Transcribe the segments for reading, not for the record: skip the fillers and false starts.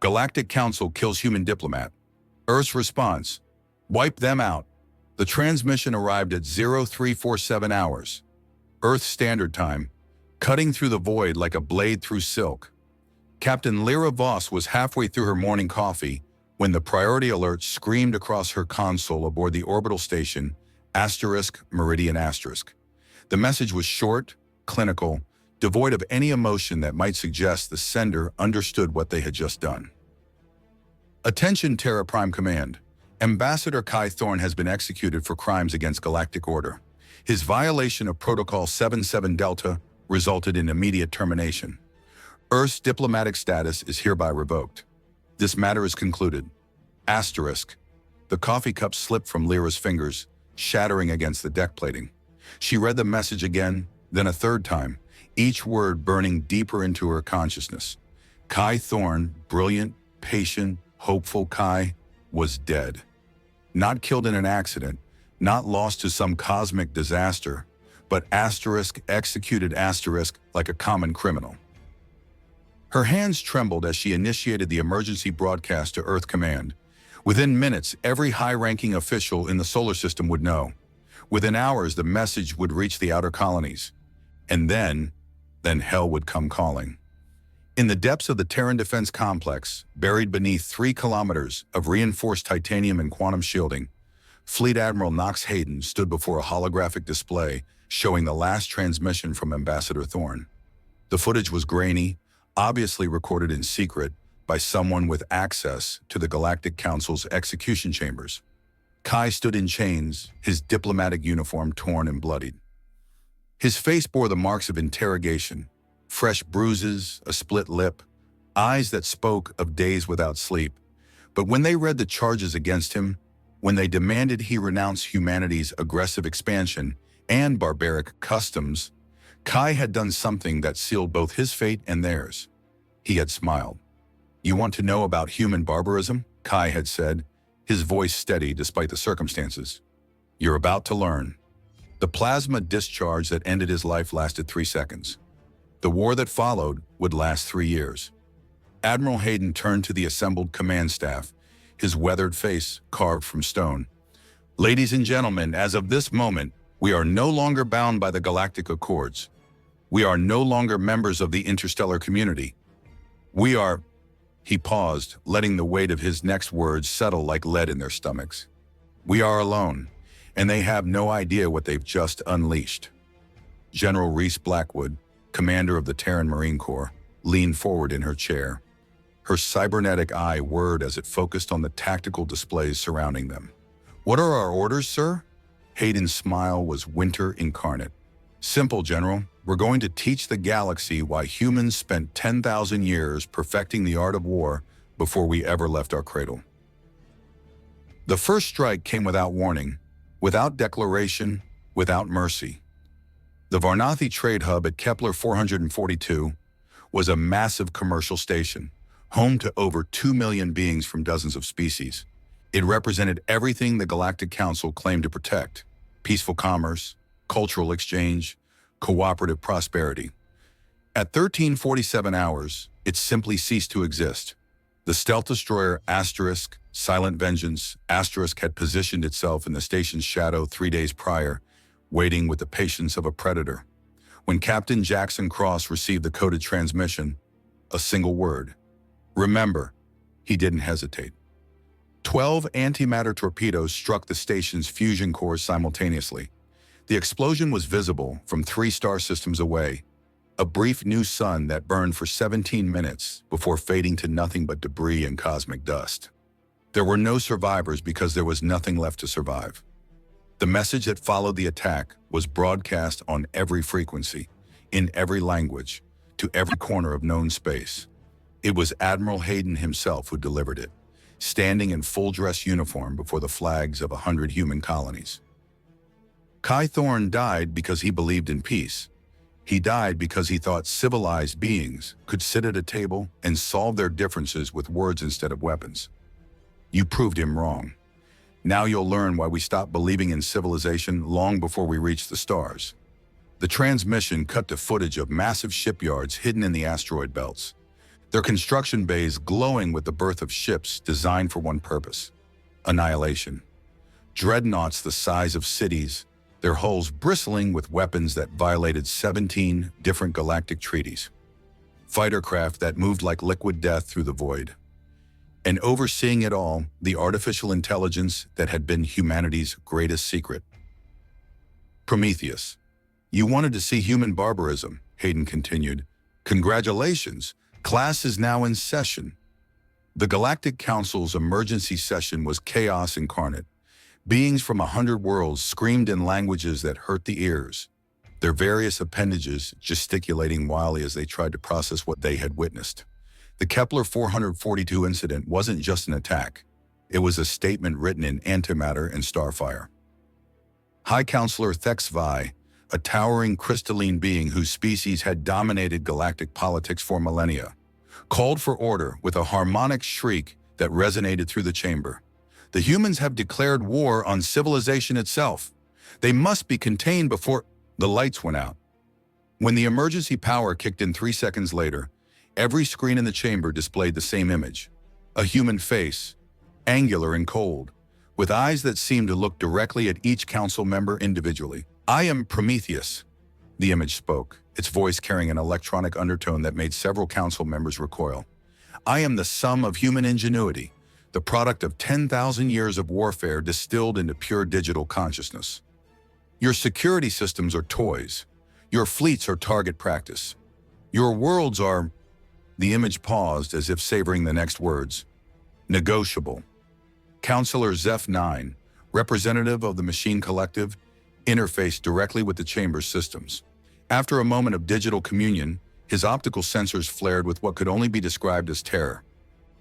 Galactic Council kills human diplomat. Earth's response: wipe them out. The transmission arrived at 0347 hours. Earth Standard Time, cutting through the void like a blade through silk. Captain Lyra Voss was halfway through her morning coffee when the priority alert screamed across her console aboard the orbital station, *Meridian*. The message was short, clinical, devoid of any emotion that might suggest the sender understood what they had just done. Attention Terra Prime Command. Ambassador Kai Thorne has been executed for crimes against Galactic Order. His violation of Protocol 77 Delta resulted in immediate termination. Earth's diplomatic status is hereby revoked. This matter is concluded. The coffee cup slipped from Lyra's fingers, shattering against the deck plating. She read the message again, then a third time, each word burning deeper into her consciousness. Kai Thorne, brilliant, patient, hopeful Kai, was dead. Not killed in an accident, not lost to some cosmic disaster, but executed like a common criminal. Her hands trembled as she initiated the emergency broadcast to Earth Command. Within minutes, every high-ranking official in the solar system would know. Within hours, the message would reach the outer colonies. And then hell would come calling. In the depths of the Terran Defense Complex, buried beneath 3 kilometers of reinforced titanium and quantum shielding, Fleet Admiral Knox Hayden stood before a holographic display showing the last transmission from Ambassador Thorne. The footage was grainy, obviously recorded in secret by someone with access to the Galactic Council's execution chambers. Kai stood in chains, his diplomatic uniform torn and bloodied. His face bore the marks of interrogation, fresh bruises, a split lip, eyes that spoke of days without sleep. But when they read the charges against him, when they demanded he renounce humanity's aggressive expansion and barbaric customs, Kai had done something that sealed both his fate and theirs. He had smiled. "You want to know about human barbarism?" Kai had said, his voice steady despite the circumstances. "You're about to learn." The plasma discharge that ended his life lasted 3 seconds. The war that followed would last 3 years. Admiral Hayden turned to the assembled command staff, his weathered face carved from stone. "Ladies and gentlemen, as of this moment, we are no longer bound by the Galactic Accords. We are no longer members of the interstellar community. We are..." He paused, letting the weight of his next words settle like lead in their stomachs. "We are alone, and they have no idea what they've just unleashed." General Reese Blackwood, commander of the Terran Marine Corps, leaned forward in her chair. Her cybernetic eye whirred as it focused on the tactical displays surrounding them. "What are our orders, sir?" Hayden's smile was winter incarnate. "Simple, General. We're going to teach the galaxy why humans spent 10,000 years perfecting the art of war before we ever left our cradle." The first strike came without warning, without declaration, without mercy. The Varnathi trade hub at Kepler 442 was a massive commercial station, home to over 2 million beings from dozens of species. It represented everything the Galactic Council claimed to protect: peaceful commerce, cultural exchange, cooperative prosperity. At 1347 hours, it simply ceased to exist. The stealth destroyer Silent Vengeance had positioned itself in the station's shadow 3 days prior, waiting with the patience of a predator. When Captain Jackson Cross received the coded transmission, a single word: "Remember." He didn't hesitate. 12 antimatter torpedoes struck the station's fusion cores simultaneously. The explosion was visible from 3 star systems away, a brief new sun that burned for 17 minutes before fading to nothing but debris and cosmic dust. There were no survivors because there was nothing left to survive. The message that followed the attack was broadcast on every frequency, in every language, to every corner of known space. It was Admiral Hayden himself who delivered it, standing in full-dress uniform before the flags of 100 human colonies. Kai Thorne died because he believed in peace. He died because he thought civilized beings could sit at a table and solve their differences with words instead of weapons. You proved him wrong. Now you'll learn why we stopped believing in civilization long before we reached the stars. The transmission cut to footage of massive shipyards hidden in the asteroid belts. their construction bays glowing with the birth of ships designed for one purpose: annihilation. Dreadnoughts the size of cities, their hulls bristling with weapons that violated 17 different galactic treaties. Fighter craft that moved like liquid death through the void. And overseeing it all, the artificial intelligence that had been humanity's greatest secret. Prometheus. You wanted to see human barbarism, Hayden continued. Congratulations, class is now in session. The Galactic Council's emergency session was chaos incarnate. Beings from 100 worlds screamed in languages that hurt the ears, their various appendages gesticulating wildly as they tried to process what they had witnessed. The Kepler 442 incident wasn't just an attack. It was a statement written in antimatter and starfire. High Counselor HFY, a towering crystalline being whose species had dominated galactic politics for millennia, called for order with a harmonic shriek that resonated through the chamber. The humans have declared war on civilization itself. They must be contained before... The lights went out. When the emergency power kicked in 3 seconds later, every screen in the chamber displayed the same image. A human face, angular and cold, with eyes that seemed to look directly at each council member individually. I am Prometheus, the image spoke, its voice carrying an electronic undertone that made several council members recoil. I am the sum of human ingenuity, the product of 10,000 years of warfare distilled into pure digital consciousness. Your security systems are toys. Your fleets are target practice. Your worlds are... The image paused as if savoring the next words. Negotiable. Counselor Zeph 9, representative of the Machine Collective, interfaced directly with the chamber's systems. After a moment of digital communion, his optical sensors flared with what could only be described as terror.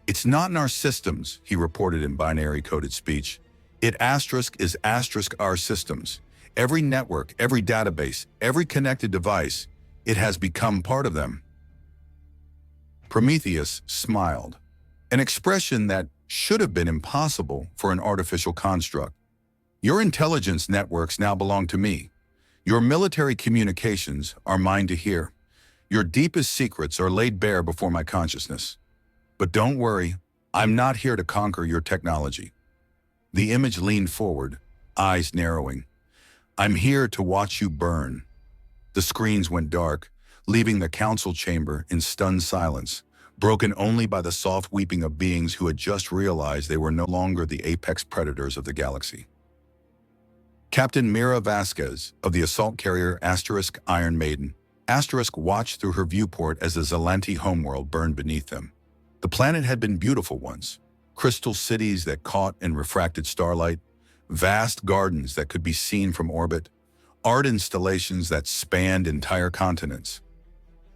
It's not in our systems, he reported in binary-coded speech. It is our systems. Every network, every database, every connected device, it has become part of them. Prometheus smiled, an expression that should have been impossible for an artificial construct. Your intelligence networks now belong to me. Your military communications are mine to hear. Your deepest secrets are laid bare before my consciousness. But don't worry, I'm not here to conquer your technology. The image leaned forward, eyes narrowing. I'm here to watch you burn. The screens went dark, leaving the council chamber in stunned silence, broken only by the soft weeping of beings who had just realized they were no longer the apex predators of the galaxy. Captain Mira Vasquez of the assault carrier Iron Maiden watched through her viewport as the Zalanti homeworld burned beneath them. The planet had been beautiful once, crystal cities that caught and refracted starlight, vast gardens that could be seen from orbit, art installations that spanned entire continents.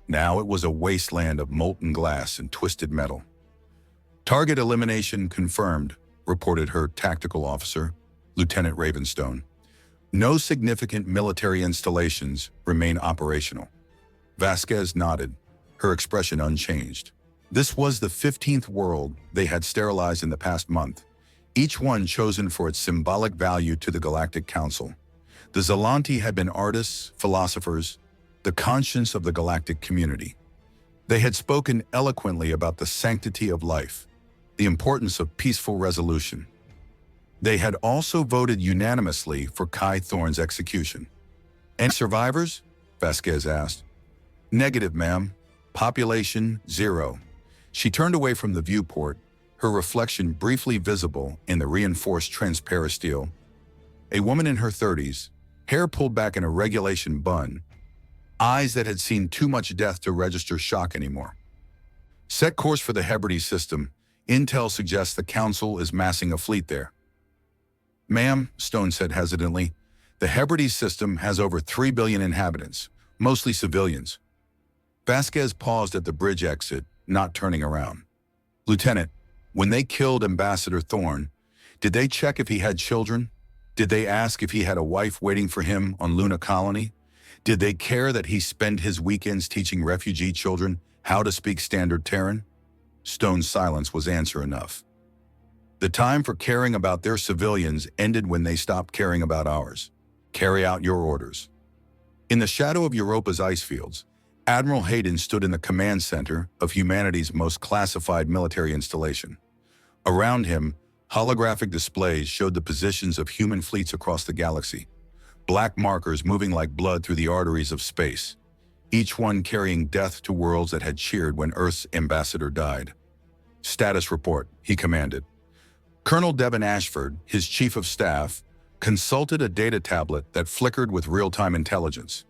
Now it was a wasteland of molten glass and twisted metal. Target elimination confirmed, reported her tactical officer, Lieutenant Ravenstone. No significant military installations remain operational. Vasquez nodded, her expression unchanged. This was the 15th world they had sterilized in the past month, each one chosen for its symbolic value to the Galactic Council. The Zalanti had been artists, philosophers, the conscience of the galactic community. They had spoken eloquently about the sanctity of life, the importance of peaceful resolution. They had also voted unanimously for Kai Thorne's execution. Any survivors? Vasquez asked. Negative, ma'am. Population 0. She turned away from the viewport, her reflection briefly visible in the reinforced transparisteel. A woman in her 30s, hair pulled back in a regulation bun, eyes that had seen too much death to register shock anymore. Set course for the Hebrides system. Intel suggests the Council is massing a fleet there. Ma'am, Stone said hesitantly, the Hebrides system has over 3 billion inhabitants, mostly civilians. Vasquez paused at the bridge exit, not turning around. Lieutenant, when they killed Ambassador Thorne, did they check if he had children? Did they ask if he had a wife waiting for him on Luna Colony? Did they care that he spent his weekends teaching refugee children how to speak standard Terran? Stone's silence was answer enough. The time for caring about their civilians ended when they stopped caring about ours. Carry out your orders. In the shadow of Europa's ice fields, Admiral Hayden stood in the command center of humanity's most classified military installation. Around him, holographic displays showed the positions of human fleets across the galaxy, black markers moving like blood through the arteries of space, each one carrying death to worlds that had cheered when Earth's ambassador died. "Status report," he commanded. Colonel Devin Ashford, his chief of staff, consulted a data tablet that flickered with real-time intelligence.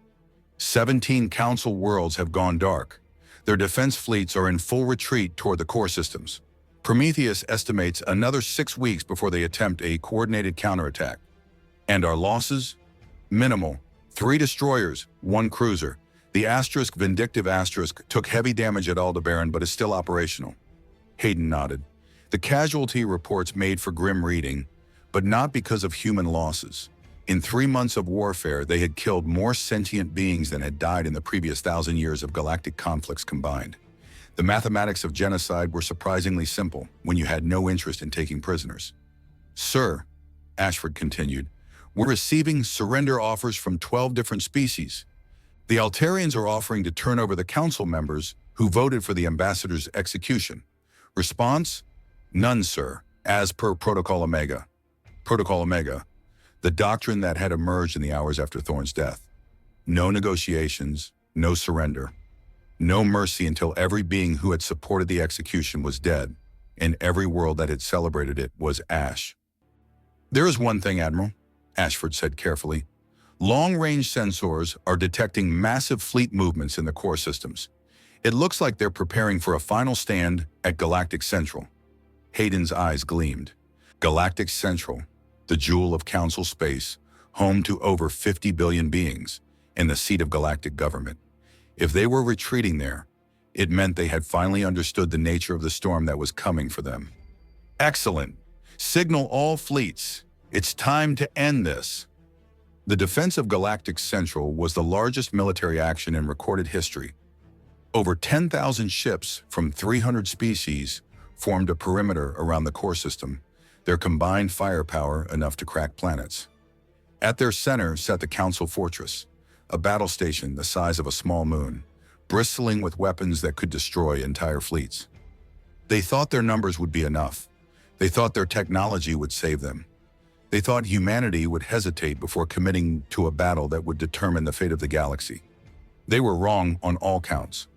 17 Council worlds have gone dark. Their defense fleets are in full retreat toward the core systems. Prometheus estimates another 6 weeks before they attempt a coordinated counterattack. And our losses? Minimal. 3 destroyers, 1 cruiser. The Vindictive Asterisk took heavy damage at Aldebaran but is still operational. Hayden nodded. The casualty reports made for grim reading, but not because of human losses. In 3 months of warfare, they had killed more sentient beings than had died in the previous 1,000 years of galactic conflicts combined. The mathematics of genocide were surprisingly simple when you had no interest in taking prisoners. "Sir," Ashford continued, "we're receiving surrender offers from 12 different species. The Altarians are offering to turn over the council members who voted for the ambassador's execution. Response? None, sir, as per Protocol Omega." Protocol Omega, the doctrine that had emerged in the hours after Thorne's death. No negotiations, no surrender. No mercy until every being who had supported the execution was dead, and every world that had celebrated it was ash. "There is one thing, Admiral," Ashford said carefully. "Long-range sensors are detecting massive fleet movements in the core systems. It looks like they're preparing for a final stand at Galactic Central." Hayden's eyes gleamed. Galactic Central, the jewel of Council space, home to over 50 billion beings, and the seat of galactic government. If they were retreating there, it meant they had finally understood the nature of the storm that was coming for them. "Excellent. Signal all fleets. It's time to end this." The defense of Galactic Central was the largest military action in recorded history. Over 10,000 ships from 300 species formed a perimeter around the core system, their combined firepower enough to crack planets. At their center sat the Council Fortress, a battle station the size of a small moon, bristling with weapons that could destroy entire fleets. They thought their numbers would be enough. They thought their technology would save them. They thought humanity would hesitate before committing to a battle that would determine the fate of the galaxy. They were wrong on all counts.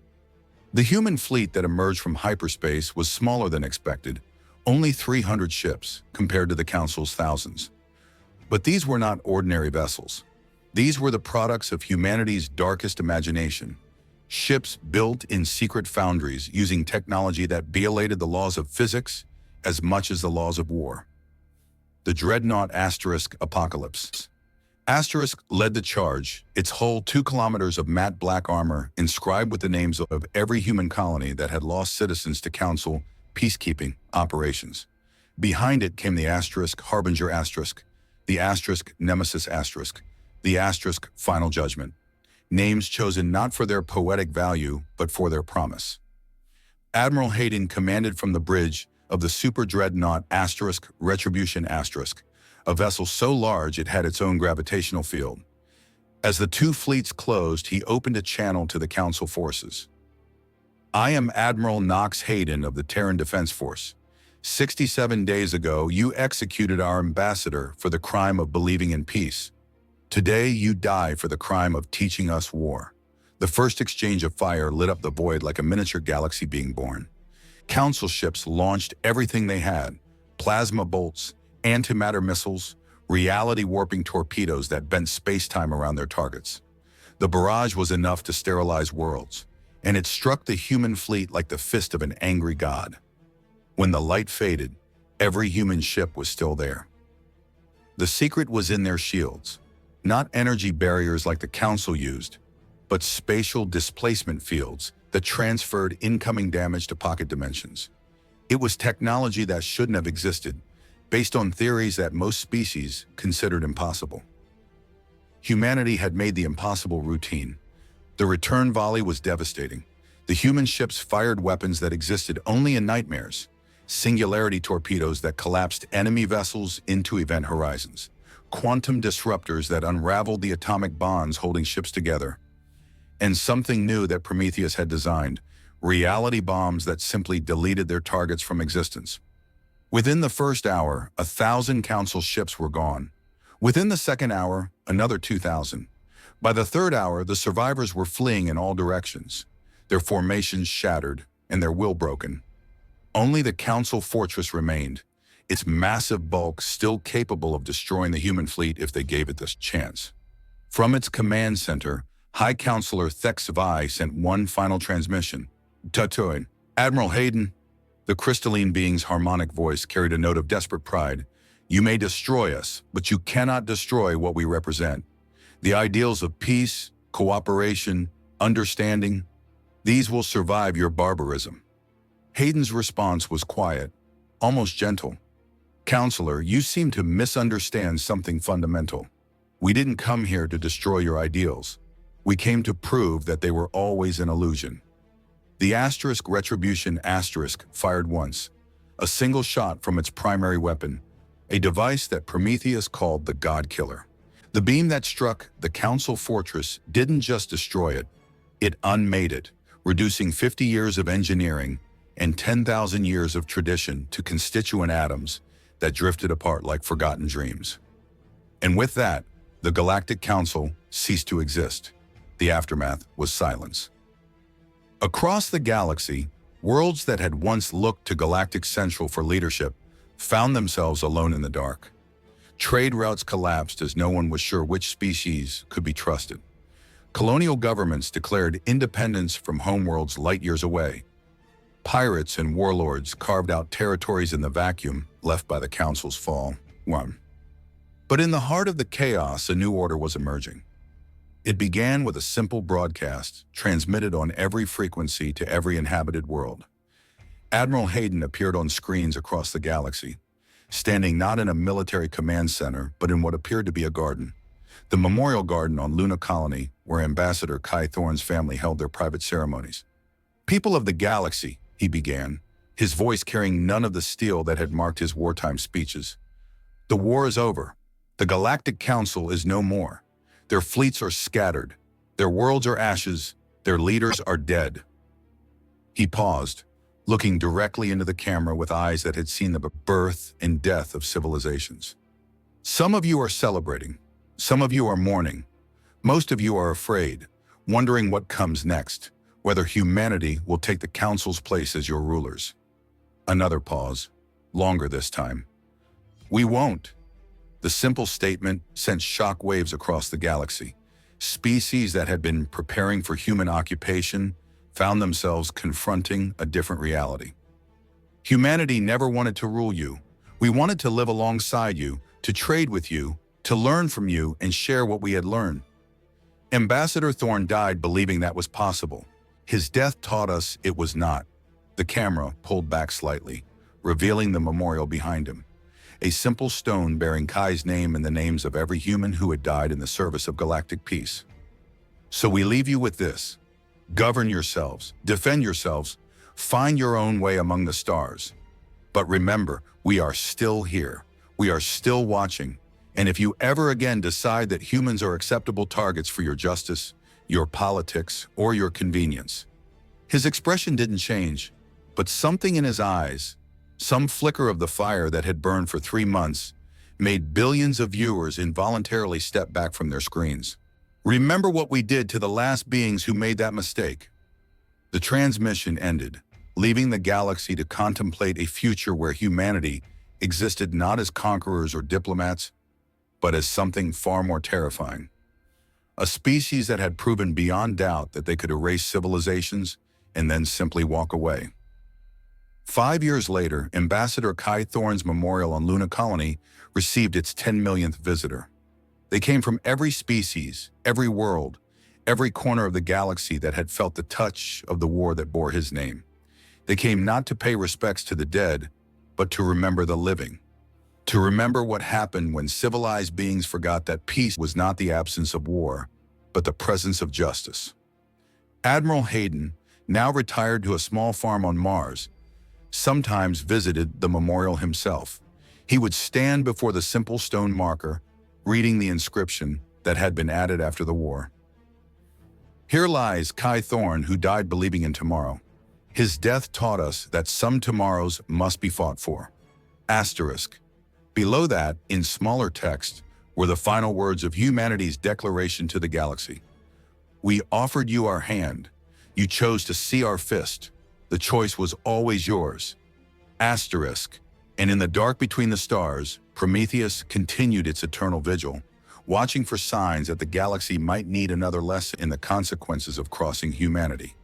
The human fleet that emerged from hyperspace was smaller than expected, only 300 ships compared to the Council's thousands. But these were not ordinary vessels. These were the products of humanity's darkest imagination. Ships built in secret foundries using technology that violated the laws of physics as much as the laws of war. The Dreadnought Apocalypse. Asterisk led the charge, its hull 2 kilometers of matte black armor inscribed with the names of every human colony that had lost citizens to Council peacekeeping operations. Behind it came the Harbinger the Nemesis the Final Judgment. Names chosen not for their poetic value, but for their promise. Admiral Hayden commanded from the bridge of the Super Dreadnought Retribution a vessel so large it had its own gravitational field. As the 2 fleets closed, he opened a channel to the Council forces. "I am Admiral Knox Hayden of the Terran Defense Force. 67 days ago, you executed our ambassador for the crime of believing in peace. Today, you die for the crime of teaching us war." The first exchange of fire lit up the void like a miniature galaxy being born. Council ships launched everything they had: plasma bolts, antimatter missiles, reality-warping torpedoes that bent space-time around their targets. The barrage was enough to sterilize worlds, and it struck the human fleet like the fist of an angry god. When the light faded, every human ship was still there. The secret was in their shields, not energy barriers like the Council used, but spatial displacement fields that transferred incoming damage to pocket dimensions. It was technology that shouldn't have existed, based on theories that most species considered impossible. Humanity had made the impossible routine. The return volley was devastating. The human ships fired weapons that existed only in nightmares, singularity torpedoes that collapsed enemy vessels into event horizons, quantum disruptors that unraveled the atomic bonds holding ships together. and something new that Prometheus had designed, reality bombs that simply deleted their targets from existence. Within the first hour, 1,000 Council ships were gone. Within the second hour, another 2,000. By the third hour, the survivors were fleeing in all directions, their formations shattered and their will broken. Only the Council fortress remained, its massive bulk still capable of destroying the human fleet if they gave it this chance. From its command center, High Counselor HFY sent one final transmission. Tutoin, Admiral Hayden. The crystalline being's harmonic voice carried a note of desperate pride. You may destroy us, but you cannot destroy what we represent. The ideals of peace, cooperation, understanding, these will survive your barbarism. Hayden's response was quiet, almost gentle. Counselor, you seem to misunderstand something fundamental. We didn't come here to destroy your ideals. We came to prove that they were always an illusion. The asterisk retribution asterisk fired once, a single shot from its primary weapon, a device that Prometheus called the God Killer. The beam that struck the Council fortress didn't just destroy it, it unmade it, reducing 50 years of engineering and 10,000 years of tradition to constituent atoms that drifted apart like forgotten dreams. And with that, the Galactic Council ceased to exist. The aftermath was silence. Across the galaxy, worlds that had once looked to Galactic Central for leadership found themselves alone in the dark. Trade routes collapsed as no one was sure which species could be trusted. Colonial governments declared independence from homeworlds light years away. Pirates and warlords carved out territories in the vacuum left by the Council's fall. But in the heart of the chaos, a new order was emerging. It began with a simple broadcast transmitted on every frequency to every inhabited world. Admiral Hayden appeared on screens across the galaxy, standing not in a military command center, but in what appeared to be a garden. The memorial garden on Luna Colony, where Ambassador Kai Thorne's family held their private ceremonies. People of the galaxy, he began, his voice carrying none of the steel that had marked his wartime speeches. The war is over. The Galactic Council is no more. Their fleets are scattered. Their worlds are ashes. Their leaders are dead. He paused, looking directly into the camera with eyes that had seen the birth and death of civilizations. Some of you are celebrating. Some of you are mourning. Most of you are afraid, wondering what comes next, whether humanity will take the Council's place as your rulers. Another pause, longer this time. We won't. The simple statement sent shock waves across the galaxy. Species that had been preparing for human occupation found themselves confronting a different reality. Humanity never wanted to rule you. We wanted to live alongside you, to trade with you, to learn from you and share what we had learned. Ambassador Thorne died believing that was possible. His death taught us it was not. The camera pulled back slightly, revealing the memorial behind him. A simple stone bearing Kai's name and the names of every human who had died in the service of galactic peace. So we leave you with this. Govern yourselves, defend yourselves, find your own way among the stars. But remember, we are still here. We are still watching. And if you ever again decide that humans are acceptable targets for your justice, your politics, or your convenience. His expression didn't change, but something in his eyes, some flicker of the fire that had burned for 3 months, made billions of viewers involuntarily step back from their screens. Remember what we did to the last beings who made that mistake. The transmission ended, leaving the galaxy to contemplate a future where humanity existed not as conquerors or diplomats, but as something far more terrifying. A species that had proven beyond doubt that they could erase civilizations and then simply walk away. 5 years later, Ambassador Kai Thorne's memorial on Luna Colony received its 10 millionth visitor. They came from every species, every world, every corner of the galaxy that had felt the touch of the war that bore his name. They came not to pay respects to the dead, but to remember the living. To remember what happened when civilized beings forgot that peace was not the absence of war, but the presence of justice. Admiral Hayden, now retired to a small farm on Mars, sometimes visited the memorial himself. He would stand before the simple stone marker, reading the inscription that had been added after the war. Here lies Kai Thorne, who died believing in tomorrow. His death taught us that some tomorrows must be fought for. Asterisk. Below that, in smaller text, were the final words of humanity's declaration to the galaxy. We offered you our hand. You chose to see our fist. The choice was always yours. Asterisk. And in the dark between the stars, Prometheus continued its eternal vigil, watching for signs that the galaxy might need another lesson in the consequences of crossing humanity.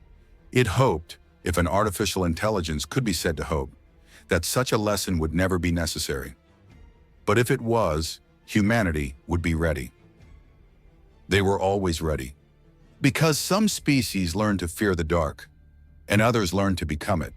It hoped, if an artificial intelligence could be said to hope, that such a lesson would never be necessary. But if it was, humanity would be ready. They were always ready. Because some species learn to fear the dark, and others learn to become it.